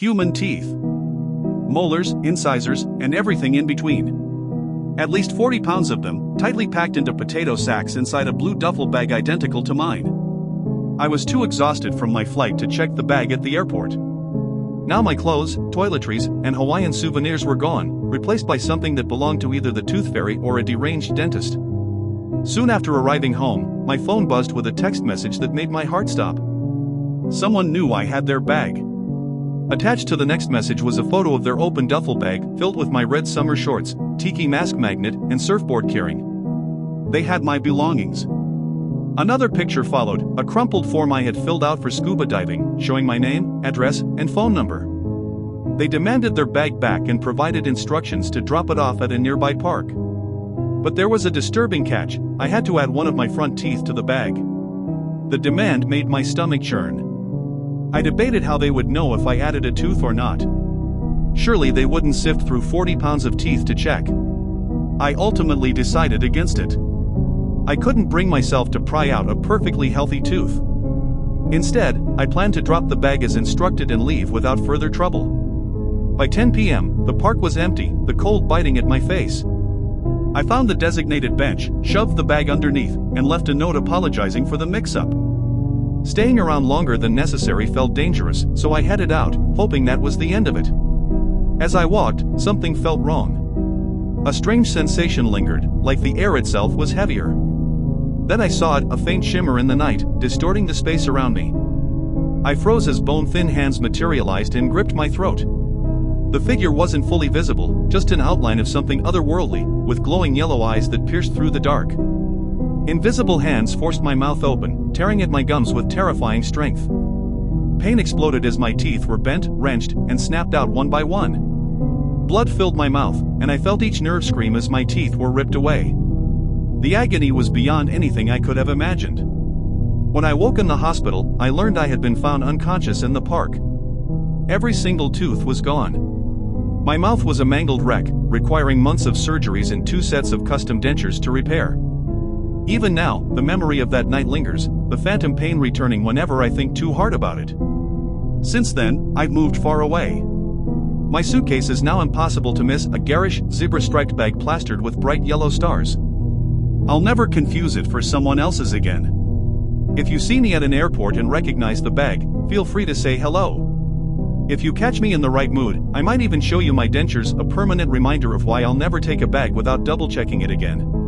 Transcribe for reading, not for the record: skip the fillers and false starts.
Human teeth. Molars, incisors, and everything in between. At least 40 pounds of them, tightly packed into potato sacks inside a blue duffel bag identical to mine. I was too exhausted from my flight to check the bag at the airport. Now my clothes, toiletries, and Hawaiian souvenirs were gone, replaced by something that belonged to either the tooth fairy or a deranged dentist. Soon after arriving home, my phone buzzed with a text message that made my heart stop. Someone knew I had their bag. Attached to the next message was a photo of their open duffel bag filled with my red summer shorts, tiki mask magnet, and surfboard carrying. They had my belongings. Another picture followed, a crumpled form I had filled out for scuba diving, showing my name, address, and phone number. They demanded their bag back and provided instructions to drop it off at a nearby park. But there was a disturbing catch: I had to add one of my front teeth to the bag. The demand made my stomach churn. I debated how they would know if I added a tooth or not. Surely they wouldn't sift through 40 pounds of teeth to check. I ultimately decided against it. I couldn't bring myself to pry out a perfectly healthy tooth. Instead, I planned to drop the bag as instructed and leave without further trouble. By 10 p.m., the park was empty, the cold biting at my face. I found the designated bench, shoved the bag underneath, and left a note apologizing for the mix-up. Staying around longer than necessary felt dangerous, so I headed out, hoping that was the end of it. As I walked, something felt wrong. A strange sensation lingered, like the air itself was heavier. Then I saw it, a faint shimmer in the night, distorting the space around me. I froze as bone-thin hands materialized and gripped my throat. The figure wasn't fully visible, just an outline of something otherworldly, with glowing yellow eyes that pierced through the dark. Invisible hands forced my mouth open, tearing at my gums with terrifying strength. Pain exploded as my teeth were bent, wrenched, and snapped out one by one. Blood filled my mouth, and I felt each nerve scream as my teeth were ripped away. The agony was beyond anything I could have imagined. When I woke in the hospital, I learned I had been found unconscious in the park. Every single tooth was gone. My mouth was a mangled wreck, requiring months of surgeries and 2 sets of custom dentures to repair. Even now, the memory of that night lingers, the phantom pain returning whenever I think too hard about it. Since then, I've moved far away. My suitcase is now impossible to miss, a garish, zebra-striped bag plastered with bright yellow stars. I'll never confuse it for someone else's again. If you see me at an airport and recognize the bag, feel free to say hello. If you catch me in the right mood, I might even show you my dentures, a permanent reminder of why I'll never take a bag without double-checking it again.